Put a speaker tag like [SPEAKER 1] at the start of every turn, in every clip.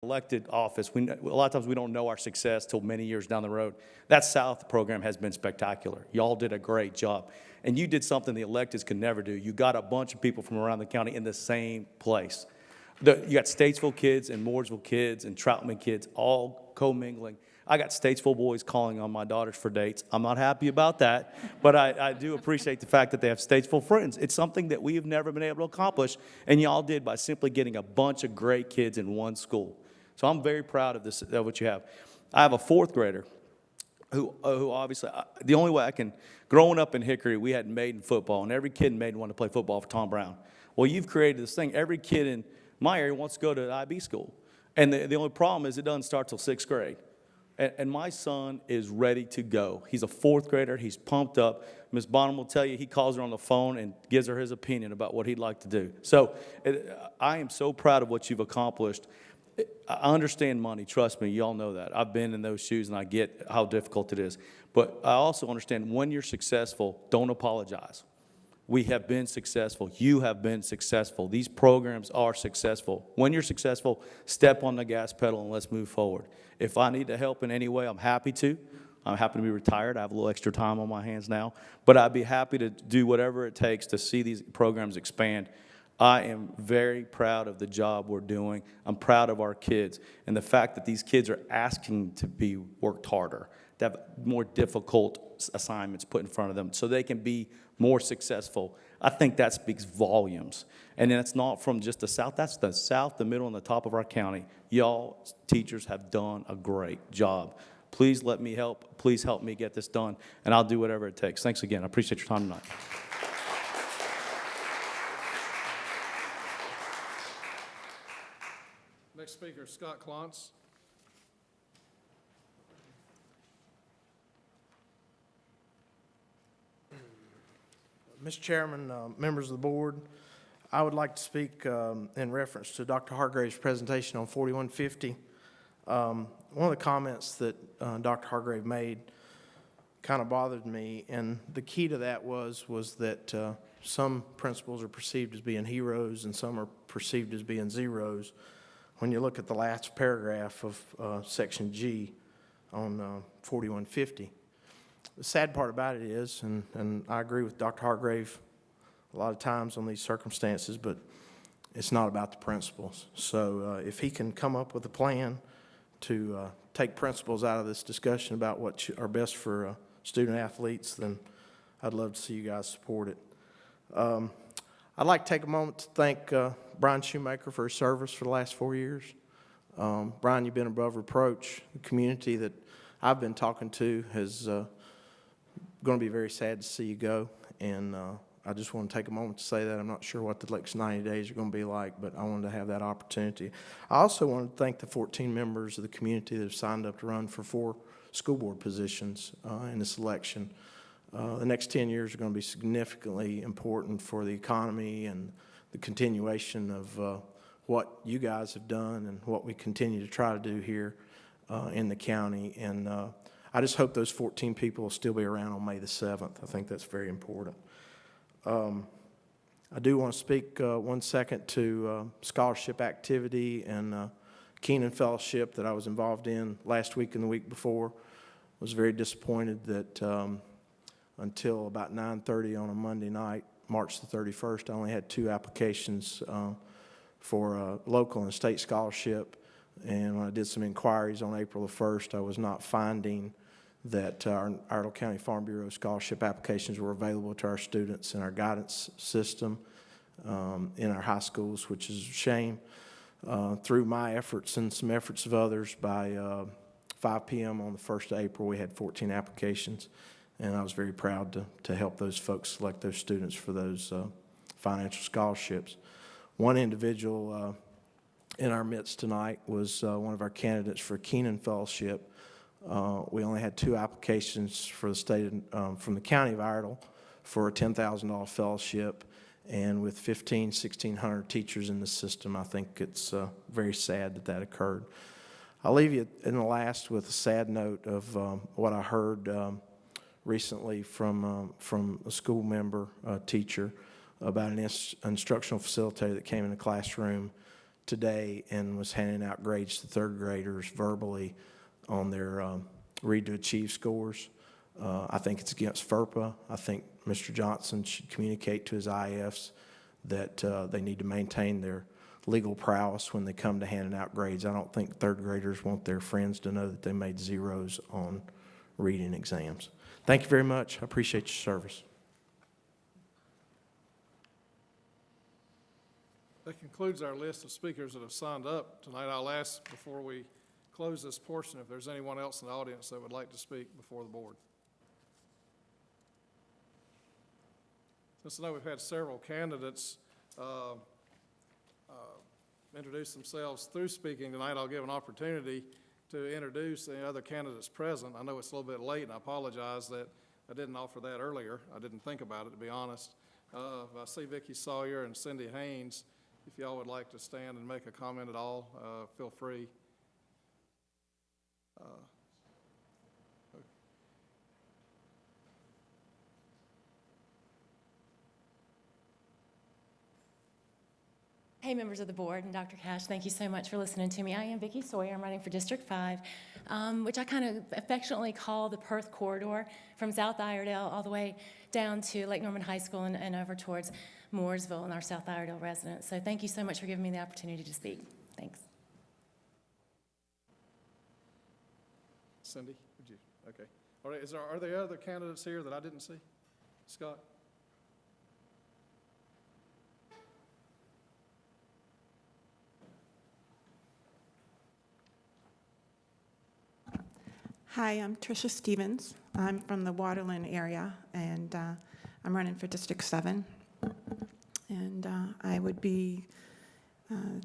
[SPEAKER 1] elected office, a lot of times we don't know our success till many years down the road. That South program has been spectacular. Y'all did a great job. And you did something the electeds could never do. You got a bunch of people from around the county in the same place. You got Statesville kids and Mooresville kids and Troutman kids all commingling. I got Statesville boys calling on my daughters for dates. I'm not happy about that, but I do appreciate the fact that they have Statesville friends. It's something that we have never been able to accomplish, and y'all did by simply getting a bunch of great kids in one school. So I'm very proud of this, of what you have. I have a fourth grader who obviously, the only way I can, growing up in Hickory, we had Maiden football, and every kid in Maiden wanted to play football for Tom Brown. Well, you've created this thing. Every kid in my area wants to go to an IB school. And the only problem is it doesn't start till 6th grade. And my son is ready to go. He's a fourth grader. He's pumped up. Ms. Bonham will tell you he calls her on the phone and gives her his opinion about what he'd like to do. So I am so proud of what you've accomplished. I understand money. Trust me, you all know that. I've been in those shoes, and I get how difficult it is. But I also understand when you're successful, don't apologize. We have been successful. You have been successful. These programs are successful. When you're successful, step on the gas pedal and let's move forward. If I need to help in any way, I'm happy to. I'm happy to be retired. I have a little extra time on my hands now. But I'd be happy to do whatever it takes to see these programs expand. I am very proud of the job we're doing. I'm proud of our kids. And the fact that these kids are asking to be worked harder, to have more difficult assignments put in front of them so they can be more successful. I think that speaks volumes. And it's not from just the South. That's the South, the middle, and the top of our county. Y'all teachers have done a great job. Please let me help. Please help me get this done, and I'll do whatever it takes. Thanks again. I appreciate your time tonight.
[SPEAKER 2] Next speaker, Scott Klontz.
[SPEAKER 3] Mr. Chairman, members of the board, I would like to speak in reference to Dr. Hargrave's presentation on 4150. One of the comments that Dr. Hargrave made kind of bothered me, and the key to that was that some principals are perceived as being heroes and some are perceived as being zeros. When you look at the last paragraph of Section G on 4150, the sad part about it is, and I agree with Dr. Hargrave a lot of times on these circumstances, but it's not about the principals. So if he can come up with a plan to take principals out of this discussion about what are best for student athletes, then I'd love to see you guys support it. I'd like to take a moment to thank Brian Shoemaker for his service for the last 4 years. Brian, you've been above reproach. The community that I've been talking to is going to be very sad to see you go, and I just want to take a moment to say that. I'm not sure what the next 90 days are going to be like, but I wanted to have that opportunity. I also want to thank the 14 members of the community that have signed up to run for 4 school board positions in this election. The next 10 years are going to be significantly important for the economy and the continuation of what you guys have done and what we continue to try to do here in the county. And I just hope those 14 people will still be around on May the 7th. I think that's very important. I do want to speak 1 second to scholarship activity and Keenan Fellowship that I was involved in last week and the week before. I was very disappointed that until about 9:30 on a Monday night, March the 31st, I only had 2 applications for a local and state scholarship. And when I did some inquiries on April the 1st, I was not finding that our Iredell County Farm Bureau scholarship applications were available to our students in our guidance system in our high schools, which is a shame. Through my efforts and some efforts of others, by 5 p.m. on the 1st of April, we had 14 applications, and I was very proud to help those folks select those students for those financial scholarships. One individual in our midst tonight was one of our candidates for Keenan Fellowship. We only had 2 applications for the state from the county of Iredell for a $10,000 fellowship, and with 1,600 teachers in the system, I think it's very sad that occurred. I'll leave you in the last with a sad note of what I heard recently from a school member, a teacher, about an instructional facilitator that came in the classroom today and was handing out grades to third graders verbally on their read to achieve scores. I think it's against FERPA. I think Mr. Johnson should communicate to his IFs that they need to maintain their legal prowess when they come to handing out grades. I don't think third graders want their friends to know that they made zeros on reading exams. Thank you very much. I appreciate your service.
[SPEAKER 2] That concludes our list of speakers that have signed up tonight. I'll ask before we close this portion if there's anyone else in the audience that would like to speak before the board. Since I know we've had several candidates introduce themselves through speaking tonight, I'll give an opportunity to introduce the other candidates present. I know it's a little bit late, and I apologize that I didn't offer that earlier. I didn't think about it, to be honest. I see Vicki Sawyer and Cindy Haynes. If y'all would like to stand and make a comment at all, feel free.
[SPEAKER 4] Hey, members of the board and Dr. Cash, thank you so much for listening to me. I am Vicki Sawyer. I'm running for District 5, which I kind of affectionately call the Perth corridor from South Iredell all the way down to Lake Norman High School and over towards Mooresville and our South Iredell residents. So thank you so much for giving me the opportunity to speak. Thanks.
[SPEAKER 2] Cindy, would you? Okay. All right. Are there other candidates here that I didn't see? Scott?
[SPEAKER 5] Hi, I'm Tricia Stevens. I'm from the Waterland area, and I'm running for District 7. And I would be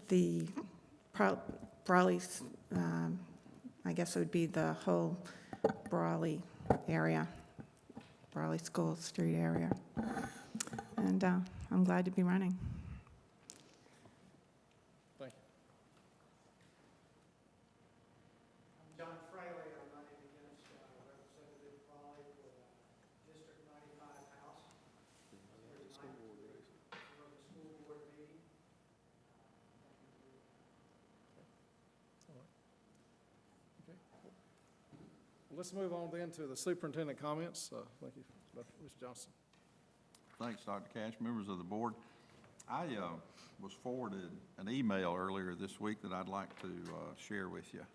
[SPEAKER 5] the Brawley's, I guess it would be the whole Brawley area, Brawley School Street area. And I'm glad to be running.
[SPEAKER 2] Thank you.
[SPEAKER 6] John Fraley, I'm running against Representative Raleigh for the District 95 House. For the school board meeting.
[SPEAKER 2] Well, let's move on then to the superintendent comments. Thank you, Mr. Johnson.
[SPEAKER 7] Thanks, Dr. Cash. Members of the board, I was forwarded an email earlier this week that I'd like to share with you.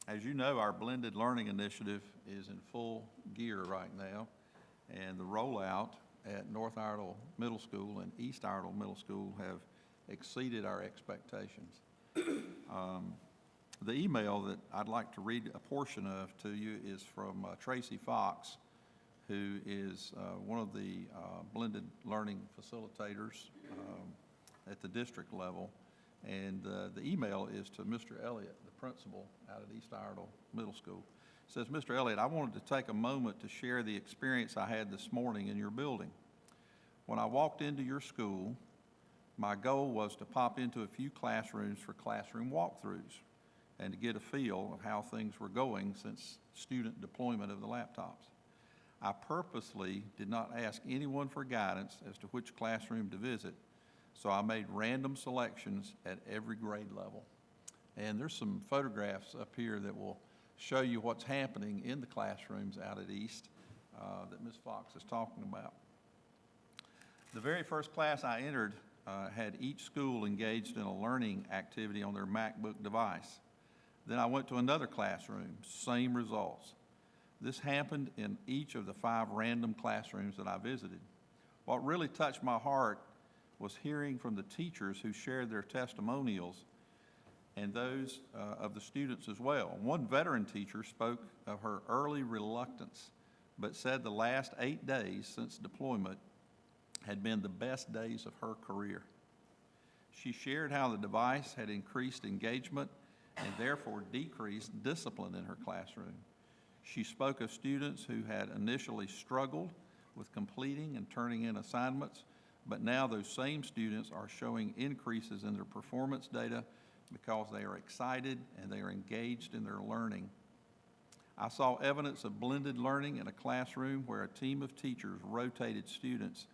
[SPEAKER 7] As you know, our blended learning initiative is in full gear right now, and the rollout at North Iredell Middle School and East Iredell Middle School have exceeded our expectations. The email that I'd like to read a portion of to you is from Tracy Fox, who is one of the blended learning facilitators at the district level. And the email is to Mr. Elliott, the principal out at East Iredell Middle School. It says, Mr. Elliott, I wanted to take a moment to share the experience I had this morning in your building. When I walked into your school, my goal was to pop into a few classrooms for classroom walkthroughs and to get a feel of how things were going since student deployment of the laptops. I purposely did not ask anyone for guidance as to which classroom to visit, so I made random selections at every grade level. And there's some photographs up here that will show you what's happening in the classrooms out at East that Ms. Fox is talking about. The very first class I entered had each school engaged in a learning activity on their MacBook device. Then I went to another classroom, same results. This happened in each of the 5 random classrooms that I visited. What really touched my heart was hearing from the teachers who shared their testimonials and those of the students as well. One veteran teacher spoke of her early reluctance, but said the last 8 days since deployment had been the best days of her career. She shared how the device had increased engagement and therefore decreased discipline in her classroom. She spoke of students who had initially struggled with completing and turning in assignments, but now those same students are showing increases in their performance data because they are excited and they are engaged in their learning. I saw evidence of blended learning in a classroom where a team of teachers rotated students,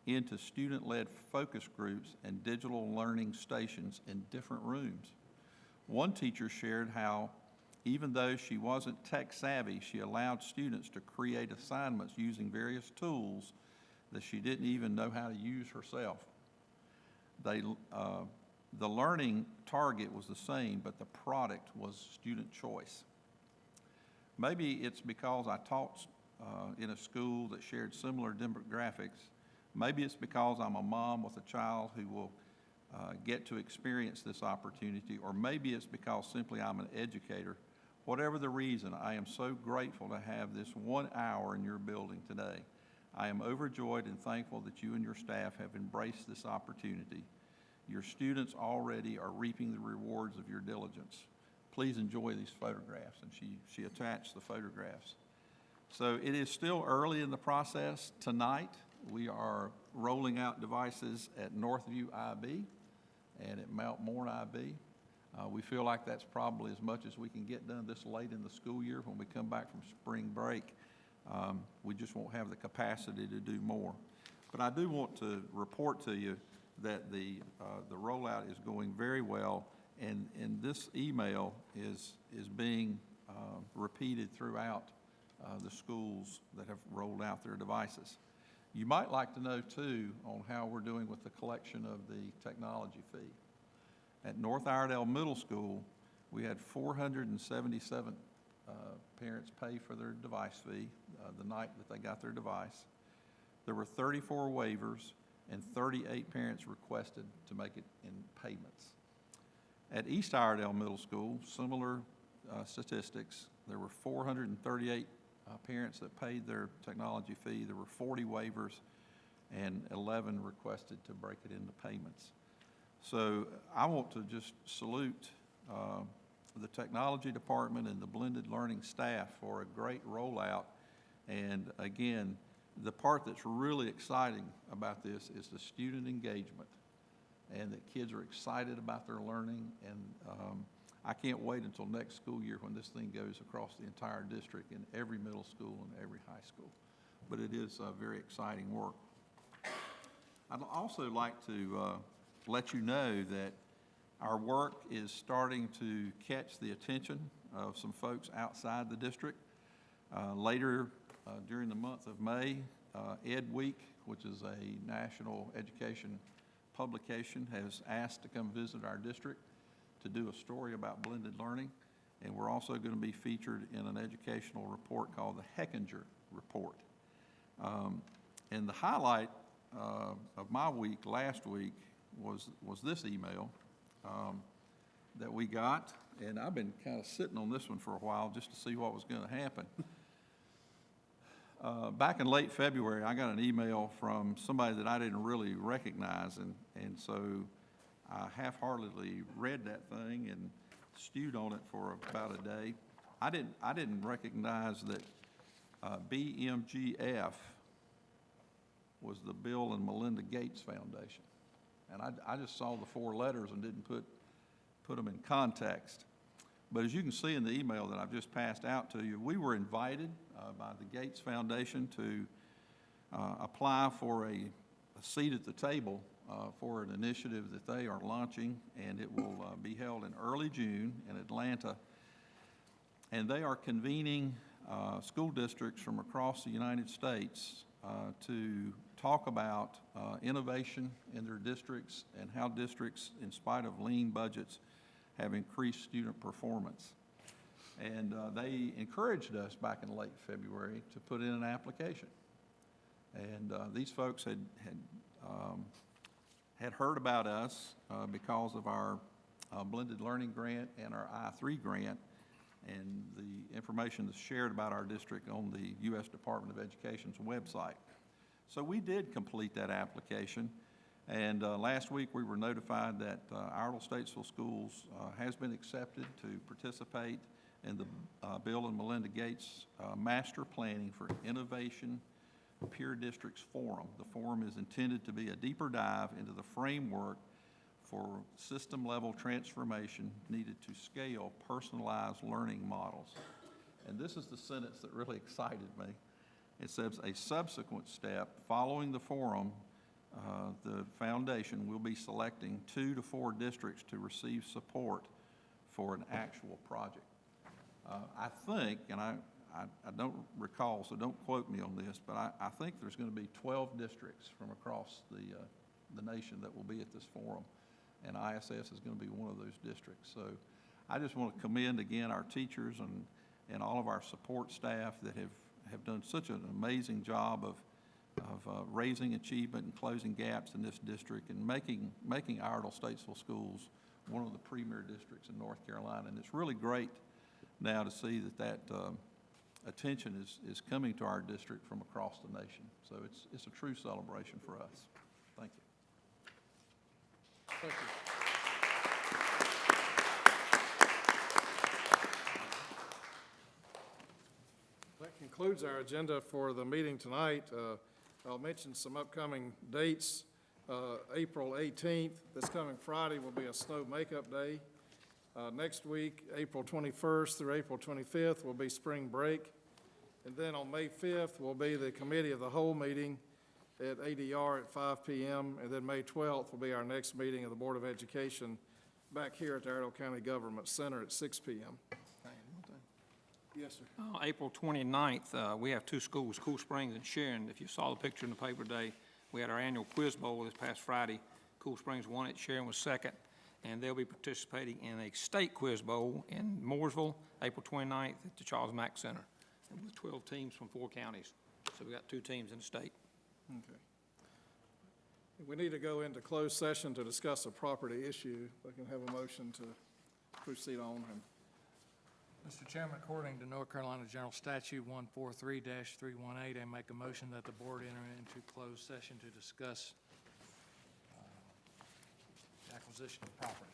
[SPEAKER 7] into student-led focus groups and digital learning stations in different rooms. One teacher shared how, even though she wasn't tech savvy, she allowed students to create assignments using various tools that she didn't even know how to use herself. The learning target was the same, but the product was student choice. Maybe it's because I taught in a school that shared similar demographics. Maybe it's because I'm a mom with a child who will get to experience this opportunity, or maybe it's because simply I'm an educator. Whatever the reason, I am so grateful to have this 1 hour in your building today. I am overjoyed and thankful that you and your staff have embraced this opportunity. Your students already are reaping the rewards of your diligence. Please enjoy these photographs. And she attached the photographs. So it is still early in the process. Tonight, we are rolling out devices at Northview IB and at Mount Morn IB. We feel like that's probably as much as we can get done this late in the school year. When we come back from spring break, we just won't have the capacity to do more. But I do want to report to you that the rollout is going very well, and this email is being repeated throughout the schools that have rolled out their devices. You might like to know, too, on how we're doing with the collection of the technology fee. At North Iredell Middle School, we had 477 parents pay for their device fee the night that they got their device. There were 34 waivers, and 38 parents requested to make it in payments. At East Iredell Middle School, similar statistics. There were 438 parents that paid their technology fee. There were 40 waivers, and 11 requested to break it into payments. So I want to just salute the technology department and the blended learning staff for a great rollout. And again, the part that's really exciting about this is the student engagement, and that kids are excited about their learning. And I can't wait until next school year when this thing goes across the entire district in every middle school and every high school. But it is very exciting work. I'd also like to let you know that our work is starting to catch the attention of some folks outside the district. Later during the month of May, Ed Week, which is a national education publication, has asked to come visit our district to do a story about blended learning. And we're also going to be featured in an educational report called the Hechinger Report. And the highlight of my week last week was this email that we got. And I've been kind of sitting on this one for a while just to see what was going to happen. Back in late February, I got an email from somebody that I didn't really recognize, and so I half-heartedly read that thing and stewed on it for about a day. I didn't recognize that BMGF was the Bill and Melinda Gates Foundation, and I just saw the 4 letters and didn't put them in context. But as you can see in the email that I've just passed out to you, we were invited by the Gates Foundation to apply for a seat at the table for an initiative that they are launching, and it will be held in early June in Atlanta. And they are convening school districts from across the United States to talk about innovation in their districts and how districts, in spite of lean budgets, have increased student performance. And they encouraged us back in late February to put in an application. And these folks had heard about us because of our blended learning grant and our I3 grant, and the information that's shared about our district on the U.S. Department of Education's website. So we did complete that application. And last week we were notified that Iredell-Statesville Schools has been accepted to participate in the Bill and Melinda Gates Master Planning for Innovation Peer Districts Forum. The forum is intended to be a deeper dive into the framework for system-level transformation needed to scale personalized learning models. And this is the sentence that really excited me. It says, a subsequent step following the forum the foundation will be selecting 2 to 4 districts to receive support for an actual project. I think, and I don't recall, so don't quote me on this, but I think there's going to be 12 districts from across the nation that will be at this forum, and ISS is going to be one of those districts. So I just want to commend again our teachers and all of our support staff that have done such an amazing job of raising achievement and closing gaps in this district and making Iredell-Statesville schools one of the premier districts in North Carolina. And it's really great now to see that attention is coming to our district from across the nation. So it's a true celebration for us. Thank you.
[SPEAKER 2] Thank you. That concludes our agenda for the meeting tonight. I'll mention some upcoming dates. April 18th, this coming Friday, will be a snow makeup day. Next week, April 21st through April 25th, will be spring break. And then on May 5th will be the Committee of the Whole meeting at ADR at 5 p.m. And then May 12th will be our next meeting of the Board of Education back here at the Iredell County Government Center at 6 p.m. Yes, sir.
[SPEAKER 8] April 29th, we have 2 schools, Cool Springs and Sharon. If you saw the picture in the paper today, we had our annual quiz bowl this past Friday. Cool Springs won it, Sharon was second, and they'll be participating in a state quiz bowl in Mooresville, April 29th at the Charles Mack Center, and with 12 teams from 4 counties. So we got 2 teams in the state.
[SPEAKER 2] Okay. We need to go into closed session to discuss a property issue. If I can have a motion to proceed on.
[SPEAKER 9] Mr. Chairman, according to North Carolina General Statute 143-318, I make a motion that the board enter into closed session to discuss the acquisition of property.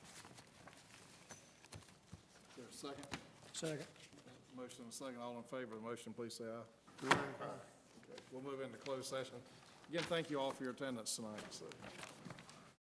[SPEAKER 2] Is there a second?
[SPEAKER 9] Second.
[SPEAKER 2] Motion and a second. All in favor of the motion, please say aye. Aye. Okay, we'll move into closed session. Again, thank you all for your attendance tonight. So.